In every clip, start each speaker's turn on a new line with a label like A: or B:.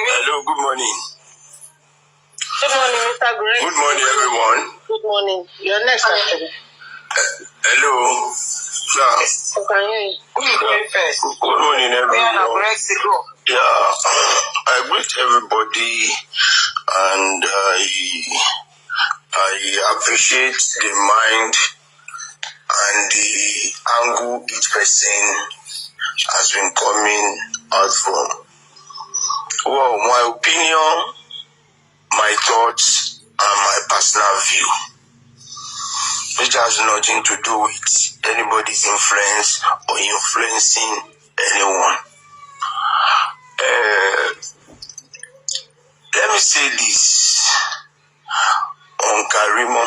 A: Hello, good morning.
B: Good morning, Mr. Gray.
A: Good morning, everyone.
B: Good morning. You're next, actually.
A: Hello. Yeah. Good morning, everyone. Yeah, I greet everybody, and I appreciate the mind and the angle each person has been coming out from. Well, my opinion, my thoughts, and my personal view, which has nothing to do with anybody's influence or influencing anyone. Let me say this on Karimo.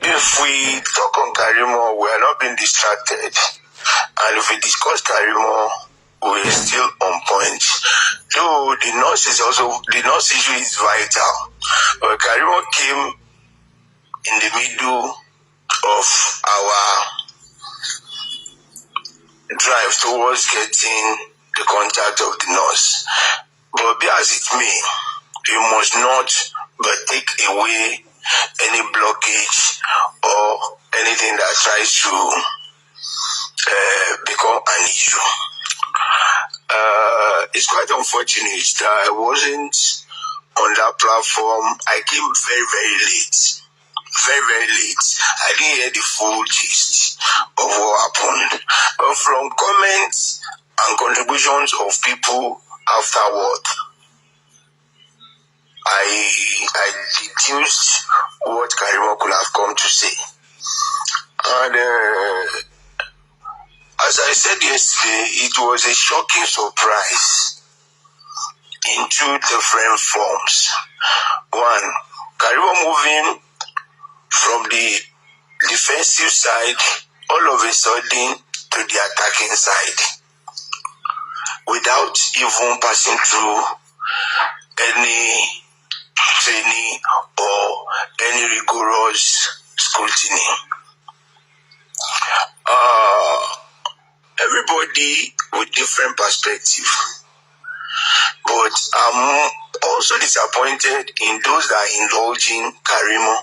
A: If we talk on Karimo, we are not being distracted. And if we discuss Karimo, we are still on point. Though the nurse issue is vital. But Karimo came in the middle of our drive towards getting the contact of the nurse. But be as it may, you must not but take away any blockage or anything that tries to become an issue. It's quite unfortunate that I wasn't on that platform. I came very, very late. Very, very late. I didn't hear the full gist of what happened. But from comments and contributions of people afterward, I deduced what Karimo could have come to say. And as I said yesterday, it was a shocking surprise in two different forms. One, Karimo moving from the defensive side all of a sudden to the attacking side without even passing through any training or any rigorous scrutiny. Everybody with different perspective, but I'm also disappointed in those that are indulging Karimo.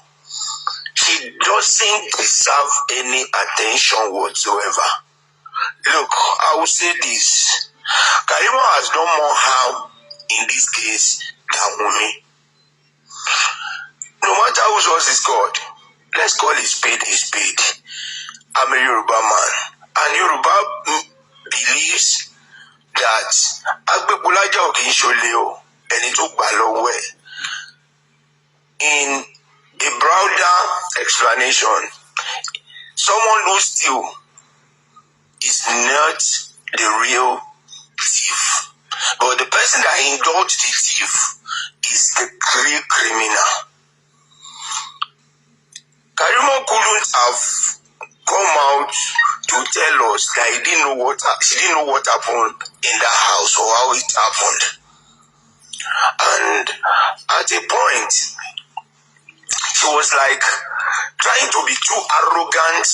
A: She doesn't deserve any attention whatsoever. Look, I will say this. Karimo has done more harm in this case than Wummi. No matter whose horse is called, let's call a spade a spade. I'm a Yoruba man, and Yoruba believes that Agbebulaja Okinsoleo ẹni tó gbà lọ́wọ́ ẹ̀. In a broader explanation, someone who steals is not the real thief, but the person that indulged the thief is the real criminal. Karimo couldn't have come out to tell us that she didn't know what happened in that house or how it happened. And at a point, she was like trying to be too arrogant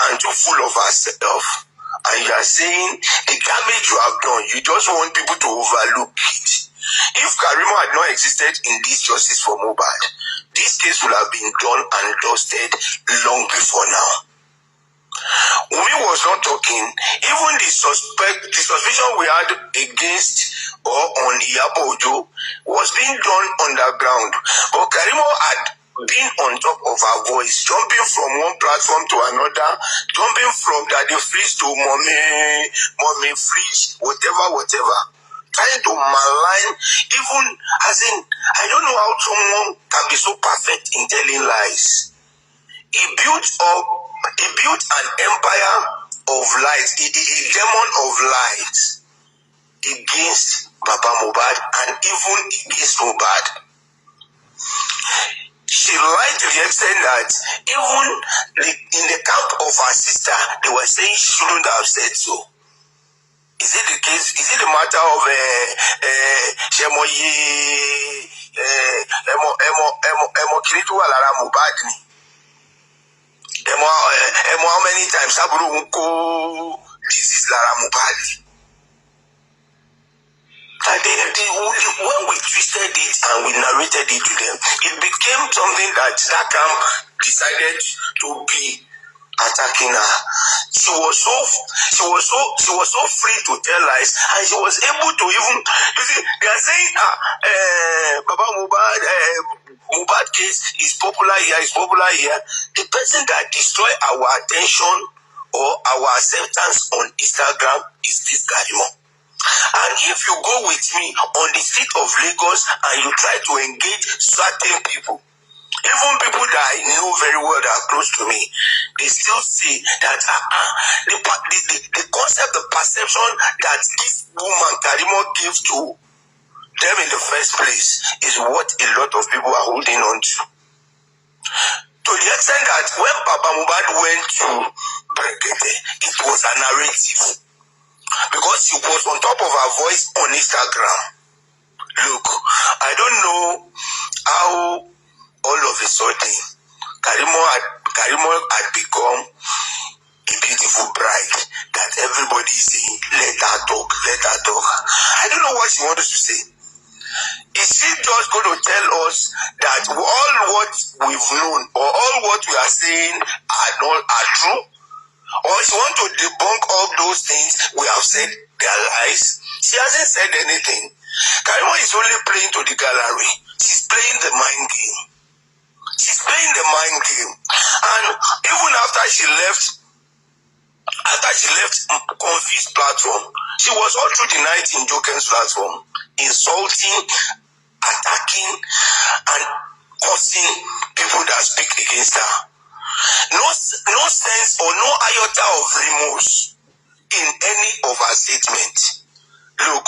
A: and too full of herself. And you are saying the damage you have done, you just want people to overlook it. If Karimo had not existed in this justice for Mohbad, this case would have been done and dusted long before now. Wummi was not talking. Even the suspicion we had against or on Iyabo Ojo was being done underground. But Karimo had been on top of her voice, jumping from one platform to another, jumping from Daddy Freeze to Mommy Freeze, whatever. Trying to malign, even as in, I don't know how someone can be so perfect in telling lies. He built an empire of lies, a demon of lies against Baba Mohbad and even against Mohbad. She lied to the extent that even in the camp of her sister, they were saying she shouldn't have said so. Is it the case? Is it the matter of Emo Kiritu Alara Mohbad? How many times disease Lara Mohbad? When we twisted it and we narrated it to them, it became something that camp decided to be attacking her. She was so free to tell lies, and she was able to even, you see, they are saying Baba Mohbad case is popular here. The person that destroy our attention or our acceptance on Instagram is this Karimo. And if you go with me on the street of Lagos and you try to engage certain people, even people that I know very well that are close to me, they still say that the concept, the perception that this woman Karimo gave to them in the first place is what a lot of people are holding on to. To the extent that when Baba Mohbad went to Brekete, it was a narrative. Because she was on top of her voice on Instagram. Look, I don't know how all of a sudden Karimo had become a beautiful bride that everybody is saying, let her talk. I don't know what she wants to say. Is she just going to tell us that all what we've known or all what we are saying are true? Or she wants to debunk all those things we have said they are lies? She hasn't said anything. Karimo is only playing to the gallery. She's playing the mind game. And even after she left Confi's platform, she was all through the night in Joken's platform, insulting, attacking, and cursing people that speak against her. No sense or no iota of remorse in any of her statements. Look,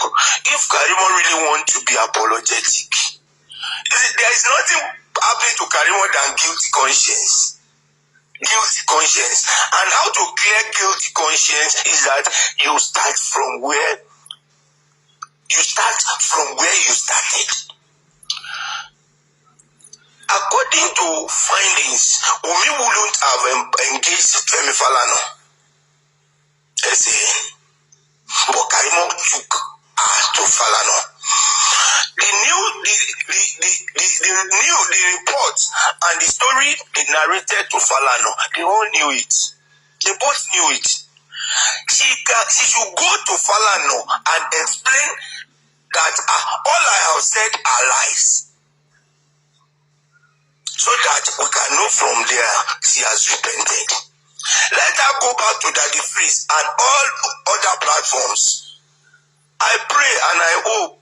A: if Karimo really wants to be apologetic, there is nothing happening to Karimo than guilty conscience. And how to clear guilty conscience is that you start from where you started. According to findings, Wummi wouldn't have engaged Femi Falana. But Karimo took her to Falana. The report and the story they narrated to Falana, they all knew it. They both knew it. She should go to Falana and explain that all I have said are lies, so that we can know from there she has repented. Let her go back to Daddy Freeze and all other platforms. I pray and I hope,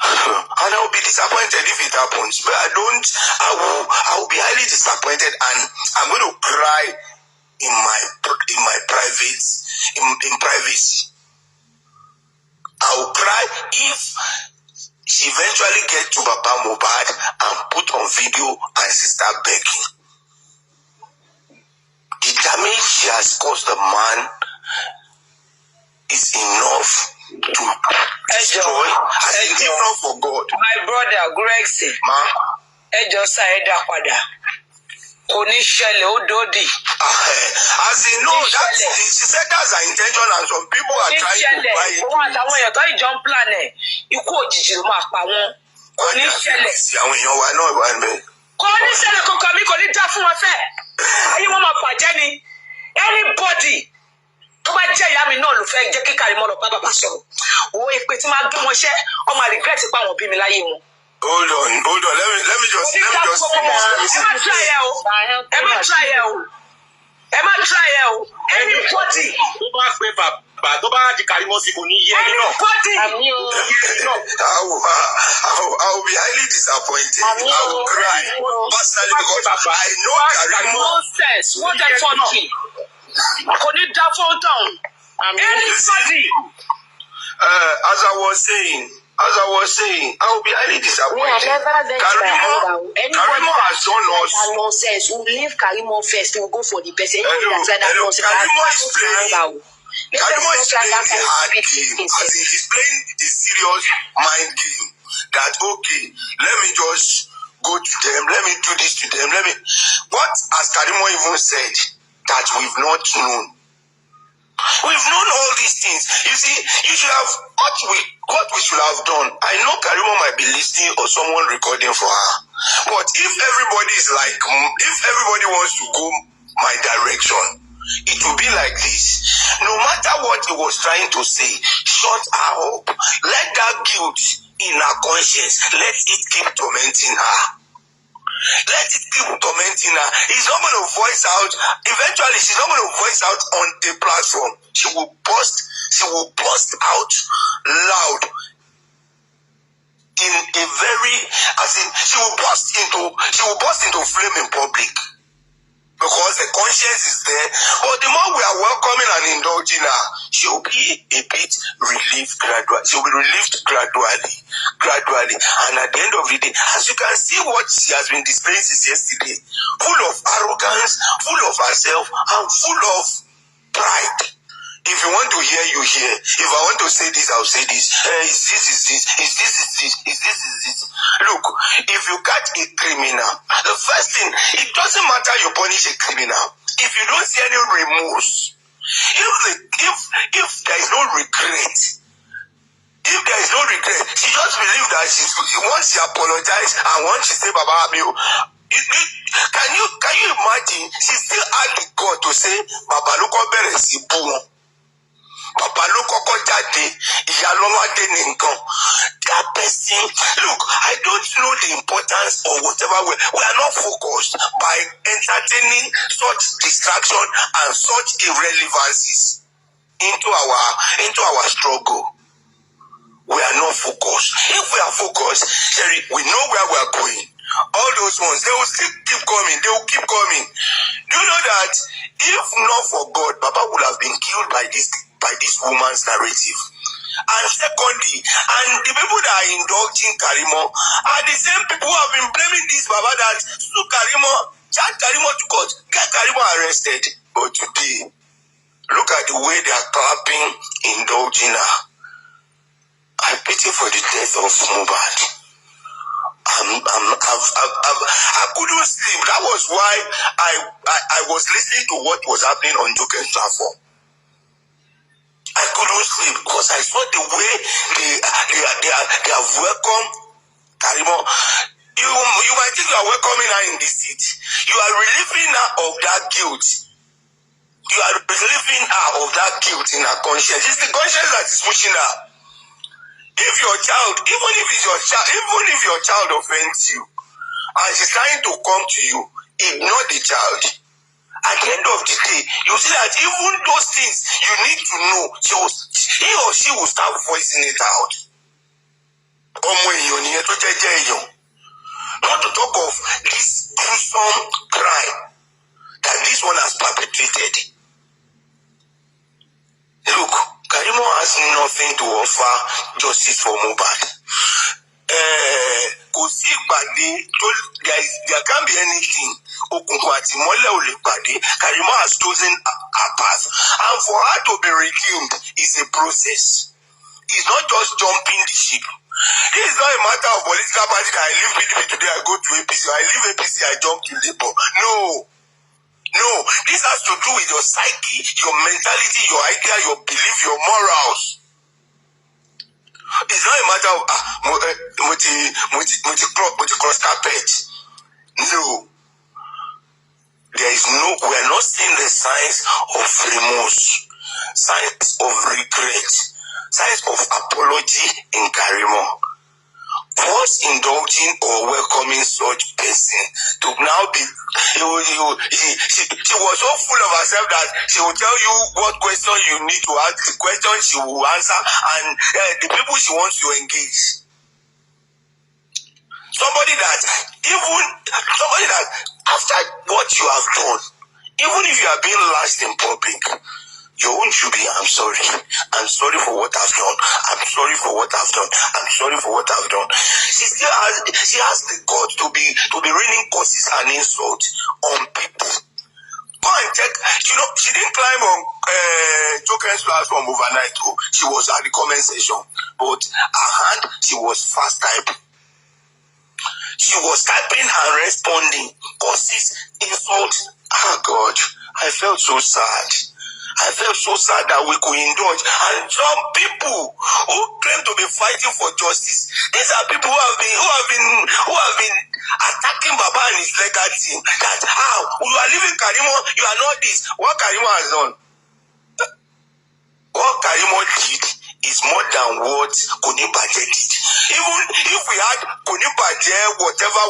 A: and I will be disappointed if it happens, but I will be highly disappointed, and I'm going to cry in privacy. I will cry if she eventually gets to Baba Mohbad and put on video and she start begging. The damage she has caused the man is enough to destroy, as enough for God.
C: My brother Grexy,
A: As in, no, she said that's her intention, and some people are trying to buy it.
C: Anybody tó bá jẹ́ ìyá mi náà ló fẹ́ jẹ́ kí Karimo lọ bá bàbá sọ̀rọ̀. Wo èpè tí máa gún wọn ṣẹ́, ó máa regret pa àwọn bí mi láyé wọn.
A: Hold on. Let me just finish.
C: Anybody.
D: Tó bá di Karimo sí kò ní yé ẹni náà.
A: I will be highly disappointed. I will cry personally because I know Karimo.
C: Nonsense. What the fuck? Kò ní dá fún down. Anybody.
A: As I was saying, I will be highly disappointed. Karimo has done us.
E: Nonsense. We'll leave Karimo first. We'll go for the person.
A: Karimo is playing the hard game. As he's playing the serious mind game. That okay, let me just go to them, let me do this to them, let me... What has Karimo even said that we've not known? We've known all these things. You see, you should have... What we should have done, I know Karimo might be listening or someone recording for her, but if everybody is like... If everybody wants to go my direction, it will be like this. No matter what he was trying to say, shut her up. Let that guilt in her conscience, let it keep tormenting her. Let it keep tormenting her. He's not going to voice out. Eventually, she's not going to voice out on the platform. She will burst out loud in a very, she will burst into flame in public. Because the conscience is there. But the more we are welcoming and indulging her, she will be a bit relieved gradually. She will be relieved gradually. And at the end of the day, as you can see what she has been displaying since yesterday, full of arrogance, full of herself, and full of pride. If you want to hear, you hear. If I want to say this, I'll say this. Is this. Look, if you catch a criminal, the first thing, it doesn't matter you punish a criminal. If you don't see any remorse, if there is no regret, she just believes that once she apologized and once she said, Baba Amio, can you imagine? She still had the God to say, Baba Loko Bere si buwon. Baba Loko Jade, Iyalomade Ninkan. That person, look, I don't know the importance or whatever. We are not focused by entertaining such distraction and such irrelevancies into our struggle. We are not focused. If we are focused, Sherry, we know where we are going. All those ones, they will still keep coming. They will keep coming. Do you know that if not for God, Baba would have been killed by this woman's narrative? And secondly, and the people that are indulging Karimo are the same people who have been blaming this Baba that sue Karimo, charge Karimo to court, get Karimo arrested. But today, look at the way they are clapping, indulging her. I pity for the death of Mohbad. I couldn't sleep. That was why I was listening to what was happening on Joker's platform. I couldn't sleep because I saw the way they have welcomed Karimo. You might think you are welcoming her in this seat. You are relieving her of that guilt. You are relieving her of that guilt in her conscience. It's the conscience that is pushing her. If your child, even if your child offends you, and she's trying to come to you, ignore the child. At the end of the day, you see that even those things you need to know, he or she will start voicing it out. Not to talk of this gruesome crime that this one has perpetrated. Look, Karimo has nothing to offer justice for Mohbad. There can't be anything. Karimo has chosen a path. And for her to be redeemed is a process. It's not just jumping the ship. This is not a matter of political party that I leave PDP today, I go to APC. I leave APC, I jump to Labour. No, this has to do with your psyche, your mentality, your idea, your belief, your morals. It's not a matter of cross carpet. No. We are not seeing the signs of remorse, signs of regret, signs of apology in Karimo. Once indulging or welcoming such person to now be, she was so full of herself that she will tell you what question you need to ask, the question she will answer, and the people she wants to engage. Somebody that after what you have done, even if you are being lashed in public, your own should be, I'm sorry for what I've done. I'm sorry for what I've done. I'm sorry for what I've done. She has the God to be raining curses and insults on people. Go and check. She didn't climb on Joker's platform overnight. She was at the comment section, but her hand, she was fast typing. She was typing and responding. Causes, insult. Ah, God, I felt so sad. I felt so sad that we could indulge. And some people who claim to be fighting for justice, these are people who have been attacking Baba and his legal team. That how you are leaving Karimo, you are not this. What Karimo has done? What Karimo did is more than what Konibaje did. Even if we had Konibaje, whatever,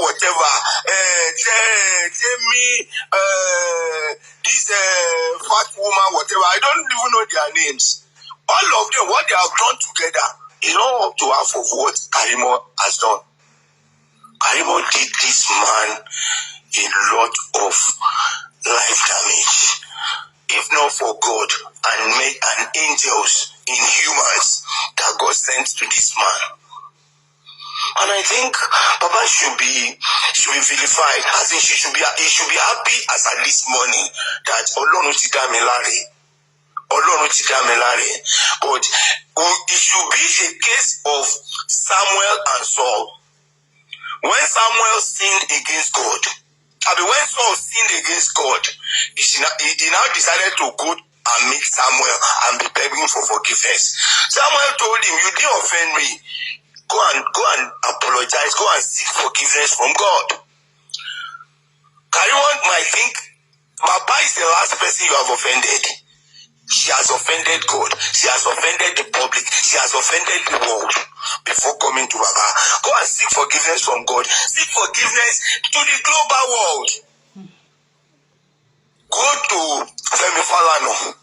A: this fat woman, whatever, I don't even know their names. All of them, what they have done together is not up to half of what Karimo has done. Karimo did this man a lot of life damage. If not for God and angels in humans that God sent to this man. And I think Baba should be vilified. As in he should be happy as at this morning that Ọlọ́run ti dá mi láre. But it should be a case of Samuel and Saul. When Samuel sinned against God, when Saul sinned against God, he now decided to go and meet Samuel and be begging for forgiveness. Samuel told him, you didn't offend me. Go and apologize. Go and seek forgiveness from God. Karimo might think, Baba is the last person you have offended. She has offended God. She has offended the public. She has offended the world before coming to Baba. Go and seek forgiveness from God. Seek forgiveness to the global world. Go to Femi Falana.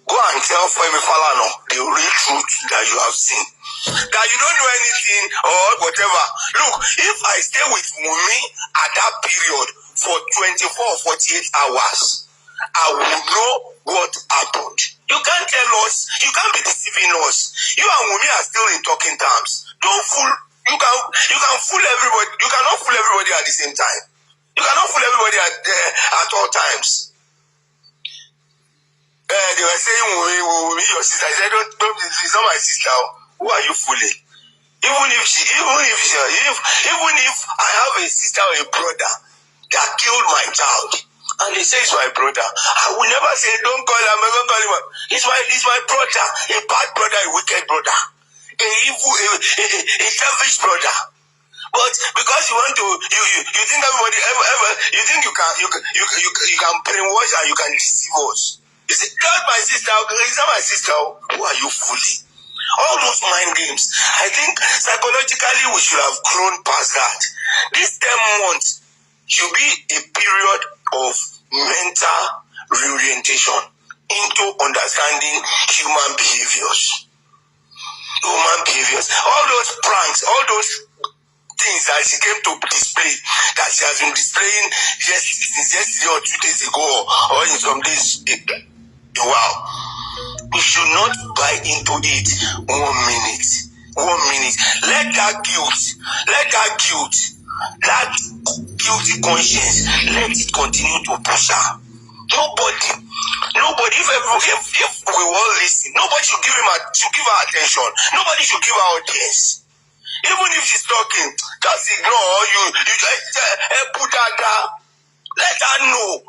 A: Go and tell Femi Falana the real truth that you have seen. That you don't know anything or whatever. Look, if I stay with Wummi at that period for 24 or 48 hours, I will know what happened. You can't tell us, you can't be deceiving us. You and Wummi are still in talking terms. Don't fool, you can fool everybody. You cannot fool everybody at the same time. You cannot fool everybody at all times. They were saying, Wummi, your sister. I said, don't, she's not my sister. Who are you fooling? Even if I have a sister or a brother that killed my child, and they say it's my brother, I will never say, don't call him, don't call him. It's my brother, a bad brother, a wicked brother, a evil, a selfish brother. But because you want to, you think everybody you think you can brainwash and you can deceive us. You say, God, my sister, is that my sister? Who are you fooling? All those mind games. I think psychologically we should have grown past that. This 10 months should be a period of mental reorientation into understanding human behaviors. All those pranks, all those things that she came to display, that she has been displaying since yesterday or 2 days ago, or in some days. Wow. We should not buy into it 1 minute. Let that guilty conscience, let it continue to push her. Nobody, if we all listen, nobody should give her attention. Nobody should give her audience. Even if she's talking, just ignore you just put her down. Let her know.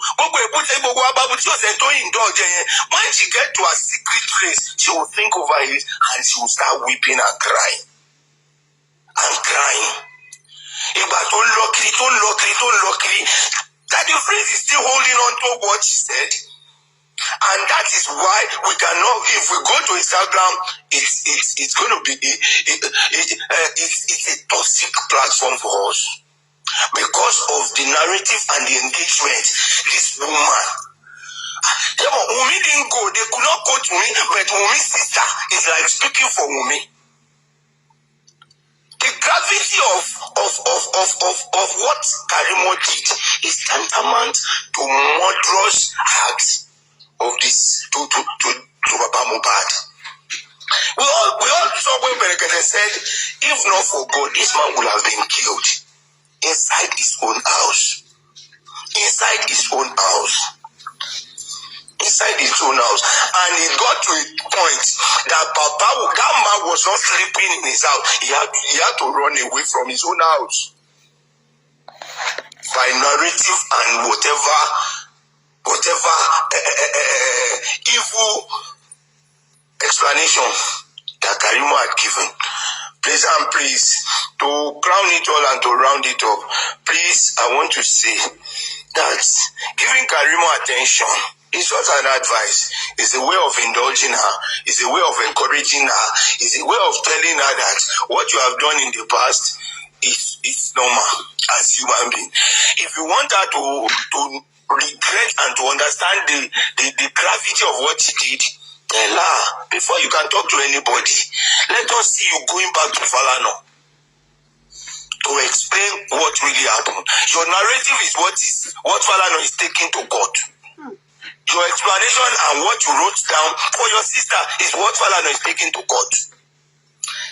A: When she gets to her secret place, she will think over it and she will start weeping and crying. That the prince is still holding on to what she said. And that is why we cannot, if we go to Instagram, it's going to be, it's a toxic platform for us. Because of the narrative and the engagement, this woman, Wummi didn't go, they could not quote me, but Wummi's sister is like speaking for Wummi. The gravity of what Karimo did is tantamount to murderous acts of this to Baba Mohbad. We all saw when Berekete said, if not for God, this man would have been killed inside his own house. And it got to a point that that man was not sleeping in his house. He had to run away from his own house. By narrative and whatever evil explanation that Karimo had given. Please and please, to crown it all and to round it up, please, I want to say that giving Karimo attention is not an advice. It's a way of indulging her. It's a way of encouraging her. It's a way of telling her that what you have done in the past is normal as human being. If you want her to regret and to understand the gravity of what she did, tell her before you can talk to anybody. Let us see you going back to Falana to explain what really happened. Your narrative is what Falana is taking to court. Your explanation and what you wrote down for your sister is what Falana is taking to court.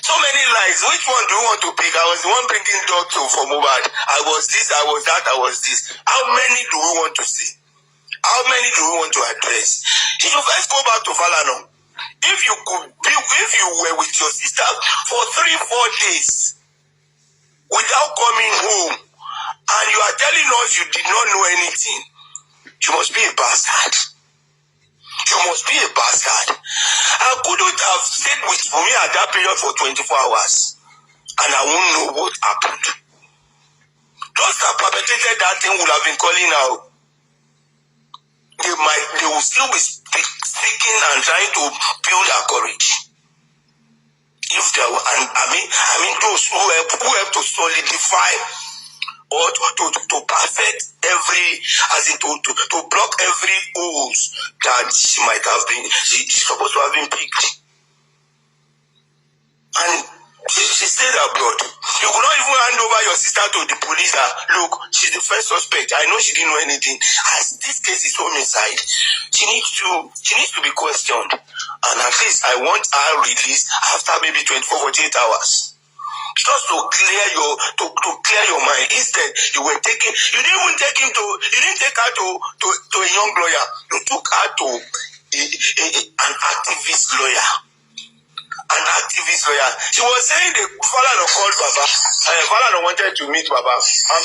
A: So many lies. Which one do you want to pick? I was the one bringing dog to for Mohbad. I was this, I was that, I was this. How many do we want to see? How many do we want to address? You should first go back to Falana. If you were with your sister for 3-4 days without coming home, and you are telling us you did not know anything, you must be a bastard. You must be a bastard. I couldn't have stayed with Wummi at that period for 24 hours, and I won't know what happened. Those that perpetrated that thing would have been calling out. They will still be speaking and trying to build their courage. If there were, and I mean those who help to solidify or to perfect every, as in to block every holes that she might have been, she's supposed to have been picked. And she stayed abroad. You could not even hand over your sister to the police. Look, she's the first suspect. I know she didn't know anything. As this case is homicide, she needs to be questioned. And at least I want her released after maybe 24-48 hours. Just to clear your mind. Instead, you didn't take her to a young lawyer. You took her to an activist lawyer. An activist lawyer. She was saying the Falana called Baba. Falana wanted to meet Baba. I'm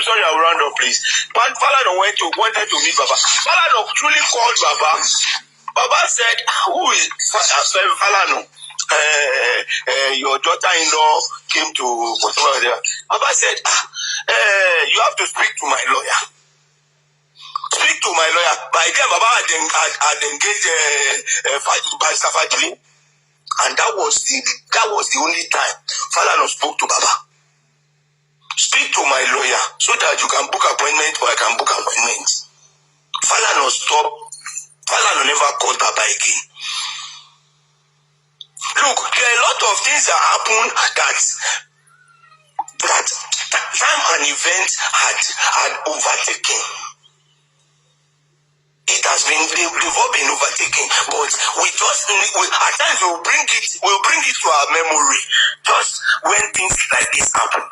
A: sorry, I'll round up, please. But Falana wanted to meet Baba. Falana truly called Baba. Baba said, who is Falana? Your daughter-in-law came to whatever. Baba said, you have to speak to my lawyer. Speak to my lawyer. By then, Baba had engaged Pastor Fajili. And that was the only time Falana spoke to Baba. Speak to my lawyer so that you can book appointment or I can book appointment. Falana stopped. Falana never called Baba again. Look, there are a lot of things that happen that time and events had overtaken. It has been, they've all been overtaken, but at times we'll bring it to our memory just when things like this happen.